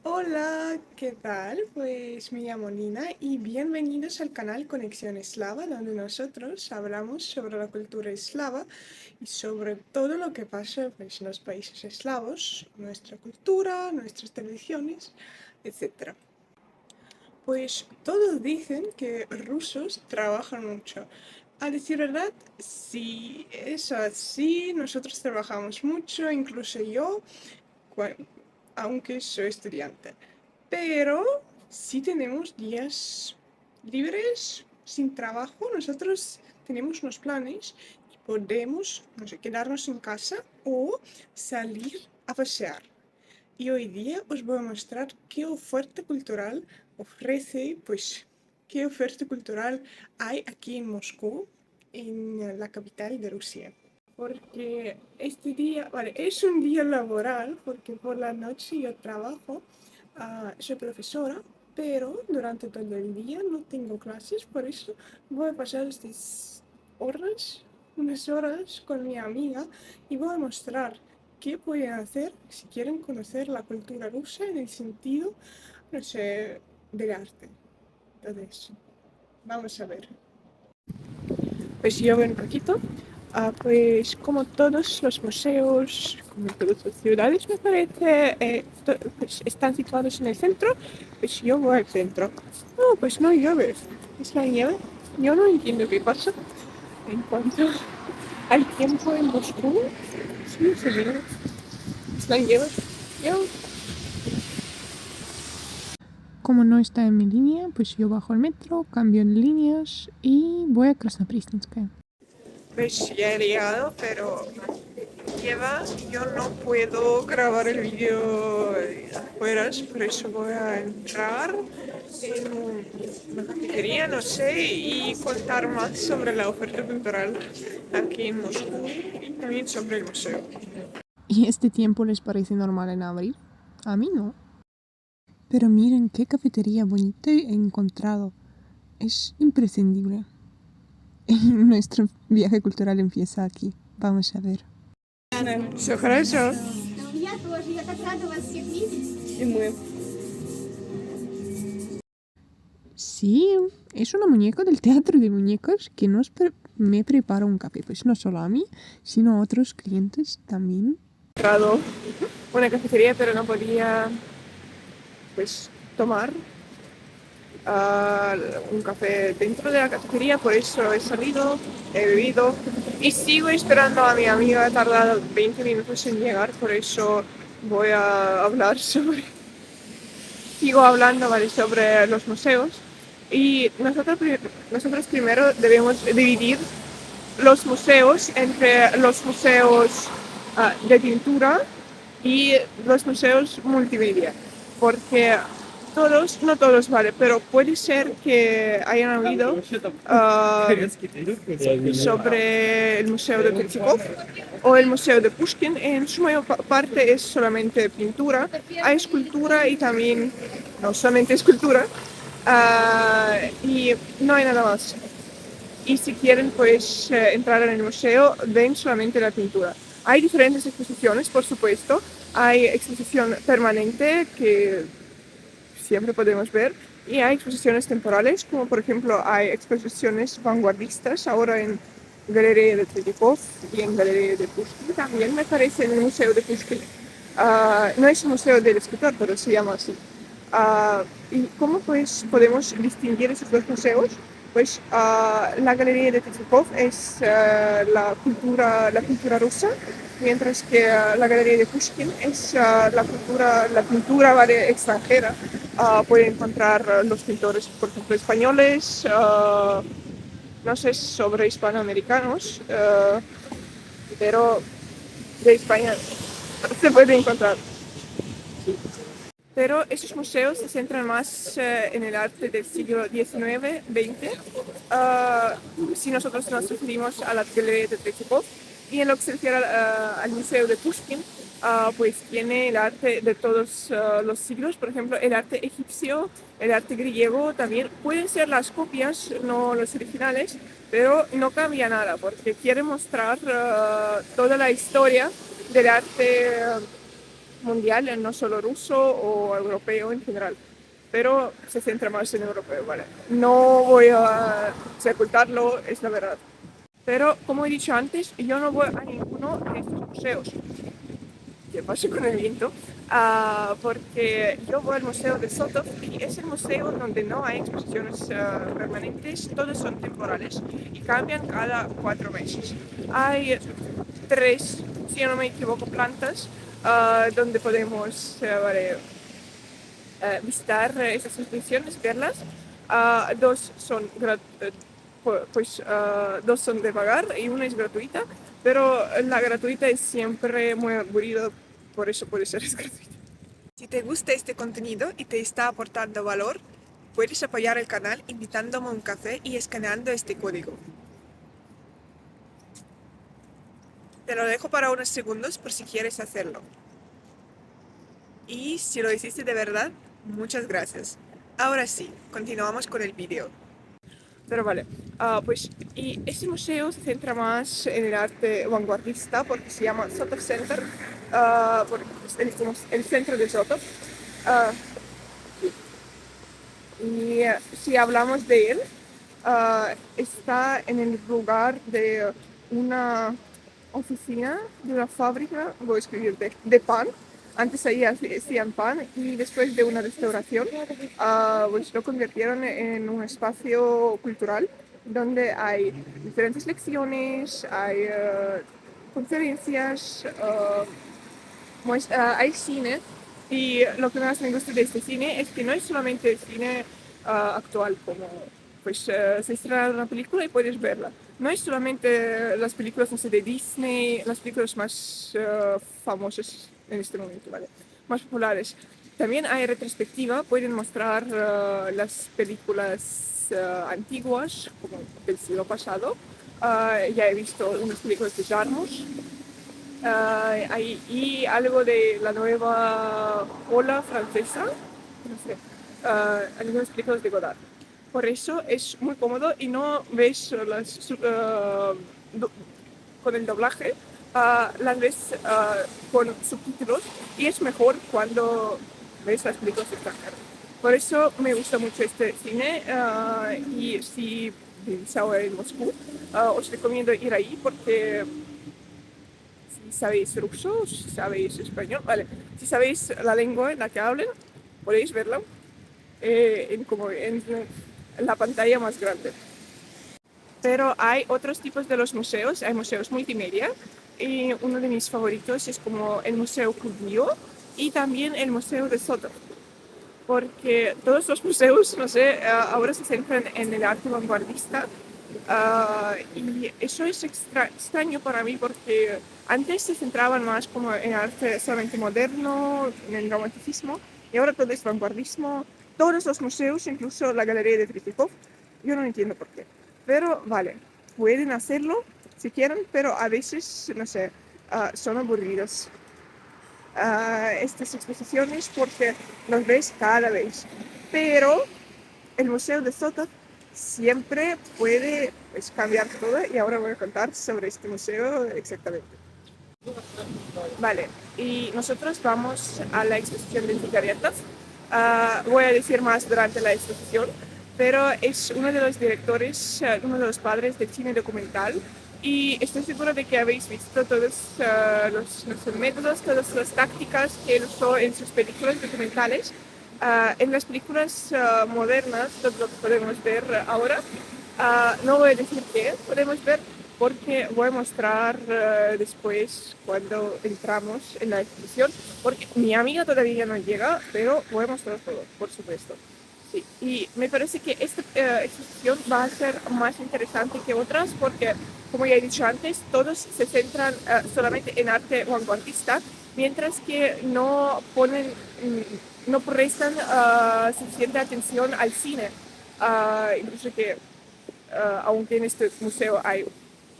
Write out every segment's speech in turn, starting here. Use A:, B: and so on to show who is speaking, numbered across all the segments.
A: Hola, ¿qué tal? Pues me llamo Nina y bienvenidos al canal Conexión Eslava, donde nosotros hablamos sobre la cultura eslava y sobre todo lo que pasa pues, en los países eslavos, nuestra cultura, nuestras tradiciones, etc. Pues todos dicen que rusos trabajan mucho. A decir verdad, sí, es así, nosotros trabajamos mucho, incluso yo, aunque soy estudiante. Pero si tenemos días libres, sin trabajo, nosotros tenemos unos planes y podemos, no sé, quedarnos en casa o salir a pasear. Y hoy día os voy a mostrar qué oferta cultural ofrece, pues, qué oferta cultural hay aquí en Moscú, en la capital de Rusia. Porque este día, vale, es un día laboral, porque por la noche yo trabajo, soy profesora, pero durante todo el día no tengo clases, por eso voy a pasar estas horas, unas horas con mi amiga y voy a mostrar qué pueden hacer si quieren conocer la cultura rusa en el sentido, no sé, del arte. Entonces, vamos a ver. Pues yo ven un poquito. Pues como todos los museos, como todas las ciudades, me parece, pues están situados en el centro, pues yo voy al centro. No, pues no llueve, es la nieve. Yo no entiendo qué pasa en cuanto al tiempo en Moscú. Sí, se viene, es la nieve. Yo Como no está en mi línea, pues yo bajo el metro, cambio en líneas y voy a Krasnopristnskaya. Pues ya he llegado, pero yo no puedo grabar el vídeo afuera, por eso voy a entrar en una cafetería, no sé, y contar más sobre la oferta cultural aquí en Moscú y también sobre el museo. ¿Y este tiempo les parece normal en abril? A mí no. Pero miren qué cafetería bonita he encontrado. Es imprescindible. Nuestro viaje cultural empieza aquí. Vamos a ver. Все хорошо.
B: Я тоже. Я так рада вас всех видеть.
A: И мы. Sí, es una muñeca del teatro de muñecas que me prepara un café. Pues no solo a mí, sino a otros clientes también. He entrado una cafetería, pero no podía pues tomar un café dentro de la cafetería, por eso he salido, he bebido y sigo esperando a mi amiga. Ha tardado 20 minutos en llegar, por eso voy a hablar sobre, sigo hablando, ¿vale?, sobre los museos. Y nosotros primero debemos dividir los museos entre los museos de pintura y los museos multimedia, porque no todos, vale, pero puede ser que hayan habido sobre el museo de Tretьяков o el museo de Pushkin. En su mayor parte es solamente pintura, hay escultura y también, no solamente escultura, y no hay nada más. Y si quieren pues entrar en el museo, ven solamente la pintura. Hay diferentes exposiciones, por supuesto. Hay exposición permanente que siempre podemos ver y hay exposiciones temporales, como por ejemplo hay exposiciones vanguardistas ahora en Galería de Tretьякov y en Galería de Pushkin. También me parece en el Museo de Pushkin. No es un museo del escritor, pero se llama así. ¿Y cómo pues podemos distinguir esos dos museos? Pues la Galería de Tretьякov es la cultura rusa, mientras que la Galería de Pushkin es la pintura, ¿vale?, extranjera. Puede encontrar los pintores, por ejemplo, españoles, no sé sobre hispanoamericanos, pero de España se puede encontrar. Pero esos museos se centran más en el arte del siglo XIX-XX, si nosotros nos referimos a la Galería de Tretьякov. Y en lo que se refiere al Museo de Pushkin, pues tiene el arte de todos los siglos, por ejemplo, el arte egipcio, el arte griego también. Pueden ser las copias, no los originales, pero no cambia nada, porque quiere mostrar toda la historia del arte mundial, no solo ruso o europeo en general, pero se centra más en europeo, ¿vale? No voy a ocultarlo, es la verdad. Pero, como he dicho antes, yo no voy a ninguno de estos museos. ¿Qué pasa con el viento? Porque yo voy al Museo de Sotov y es el museo donde no hay exposiciones permanentes, todos son temporales y cambian cada 4 meses. Hay tres, si no me equivoco, plantas donde podemos visitar esas exposiciones, verlas. Dos son dos son de pagar y una es gratuita, pero la gratuita es siempre muy aburrida, por eso puede ser es gratuita. Si te gusta este contenido y te está aportando valor, puedes apoyar el canal invitándome a un café y escaneando este código. Te lo dejo para unos segundos por si quieres hacerlo. Y si lo hiciste de verdad, muchas gracias. Ahora sí, continuamos con el vídeo. Pero vale, pues y este museo se centra más en el arte vanguardista porque se llama Sotov Center, porque es el centro de Sotov. Ah, y si hablamos de él, está en el lugar de una oficina, de una fábrica, voy a escribir, de pan. Antes ahí hacían pan y después de una restauración, pues lo convirtieron en un espacio cultural donde hay diferentes lecciones, hay conferencias, hay cine y lo que más me gusta de este cine es que no es solamente cine actual, como pues se estrena una película y puedes verla. No es solamente las películas, no sé, de Disney, las películas más famosas en este momento, ¿vale? Más populares. También hay retrospectiva, pueden mostrar las películas antiguas, como del siglo pasado. Ya he visto unas películas de Jarmusch, y algo de la nueva ola francesa, no sé, algunas películas de Godard. Por eso es muy cómodo y no ves con el doblaje, las ves con subtítulos y es mejor cuando ves las películas extranjeras. Por eso me gusta mucho este cine y si vivís ahora en Moscú, os recomiendo ir ahí porque si sabéis ruso, si sabéis español, vale, si sabéis la lengua en la que hablen, podéis verla en la pantalla más grande. Pero hay otros tipos de los museos, hay museos multimedia y uno de mis favoritos es como el Museo Judío y también el Museo de Sotov, porque todos los museos, no sé, ahora se centran en el arte vanguardista. Y eso es extraño para mí porque antes se centraban más como en arte solamente moderno, en el romanticismo, y ahora todo es vanguardismo. Todos los museos, incluso la Galería de Tretjikov, yo no entiendo por qué. Pero vale, pueden hacerlo si quieren, pero a veces, no sé, son aburridos estas exposiciones porque los ves cada vez. Pero el Museo de Sotov siempre puede pues, cambiar todo y ahora voy a contar sobre este museo exactamente. Vale, y nosotros vamos a la exposición de Zigaretov. Voy a decir más durante la exposición, pero es uno de los directores, uno de los padres del cine documental y estoy segura de que habéis visto todos los métodos, todas las tácticas que él usó en sus películas documentales. En las películas modernas, todo lo que podemos ver ahora, no voy a decir qué podemos ver porque voy a mostrar después cuando entramos en la exposición, porque mi amiga todavía no llega, pero voy a mostrar todo, por supuesto. Sí, y me parece que esta exposición va a ser más interesante que otras porque, como ya he dicho antes, todos se centran solamente en arte vanguardista, mientras que no ponen, no prestan suficiente atención al cine. Incluso que, aunque en este museo hay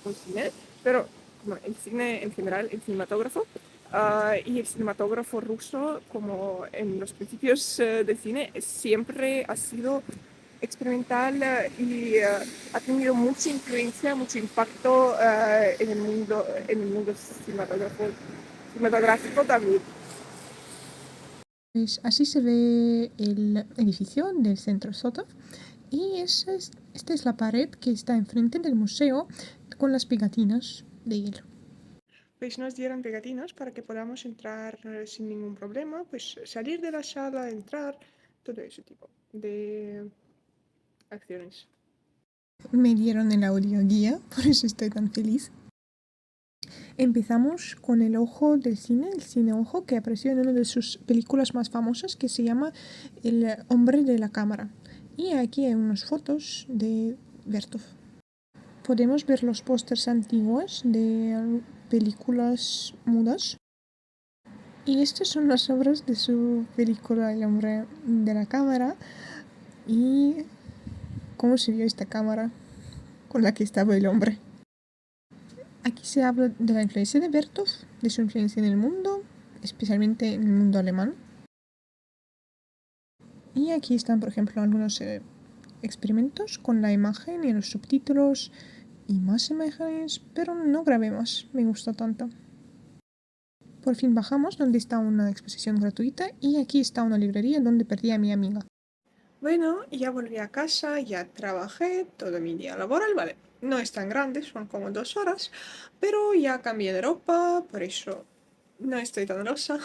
A: un cine, pero como el cine en general, el cinematógrafo, y el cinematógrafo ruso, como en los principios del cine, siempre ha sido experimental y ha tenido mucha influencia, mucho impacto en el mundo cinematográfico también.
C: Pues así se ve el edificio del centro Sotov y esta es la pared que está enfrente del museo con las pegatinas de hielo.
A: Pues nos dieron pegatinas para que podamos entrar sin ningún problema, pues salir de la sala, entrar, todo ese tipo de acciones.
C: Me dieron el audio guía, por eso estoy tan feliz. Empezamos con El Ojo del Cine, el cine ojo, que apareció en una de sus películas más famosas que se llama El hombre de la cámara. Y aquí hay unas fotos de Bertov. Podemos ver los pósters antiguos de películas mudas. Y estas son las obras de su película El hombre de la cámara. Y cómo se vio esta cámara con la que estaba el hombre. Aquí se habla de la influencia de Bertov, de su influencia en el mundo, especialmente en el mundo alemán. Y aquí están, por ejemplo, algunos experimentos con la imagen y los subtítulos y más imágenes, pero no grabé más, me gustó tanto. Por fin bajamos donde está una exposición gratuita y aquí está una librería donde perdí a mi amiga.
A: Bueno, ya volví a casa, ya trabajé todo mi día laboral, vale. No es tan grande, son como 2 horas, pero ya cambié de ropa, por eso no estoy tan rosa.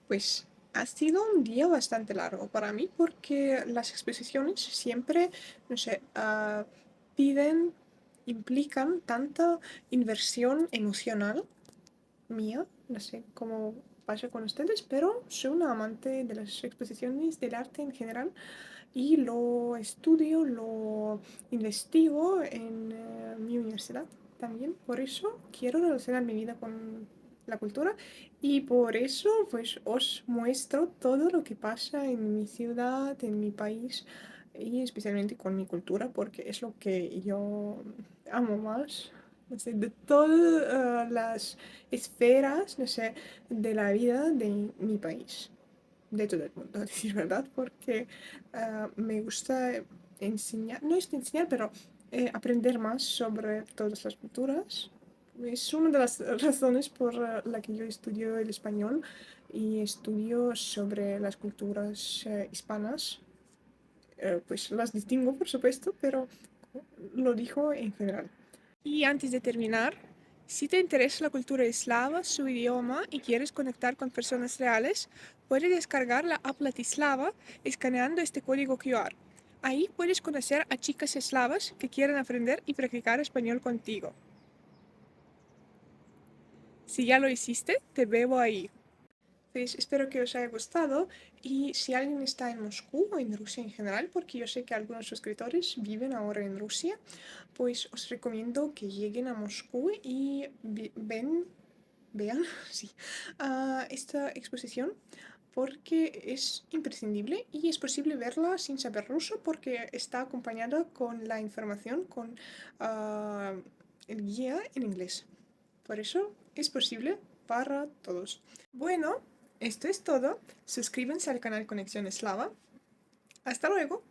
A: Pues ha sido un día bastante largo para mí porque las exposiciones siempre, no sé, piden, implican tanta inversión emocional mía, no sé cómo pasa con ustedes, pero soy una amante de las exposiciones del arte en general y lo estudio, lo investigo en mi universidad también. Por eso quiero relacionar mi vida con la cultura y por eso pues os muestro todo lo que pasa en mi ciudad, en mi país y especialmente con mi cultura porque es lo que yo amo más. No sé, de todas las esferas, no sé, de la vida de mi país, de todo el mundo, a decir verdad, porque me gusta enseñar, no es enseñar, pero aprender más sobre todas las culturas. Es una de las razones por la que yo estudio el español y estudio sobre las culturas hispanas. Pues las distingo, por supuesto, pero lo digo en general. Y antes de terminar, si te interesa la cultura eslava, su idioma y quieres conectar con personas reales, puedes descargar la app Latislava escaneando este código QR. Ahí puedes conocer a chicas eslavas que quieren aprender y practicar español contigo. Si ya lo hiciste, te veo ahí. Pues espero que os haya gustado y si alguien está en Moscú o en Rusia en general, porque yo sé que algunos suscriptores viven ahora en Rusia, pues os recomiendo que lleguen a Moscú y vean sí, esta exposición porque es imprescindible y es posible verla sin saber ruso porque está acompañada con la información, con el guía en inglés. Por eso es posible para todos. Bueno, esto es todo. Suscríbanse al canal Conexión Eslava. Hasta luego.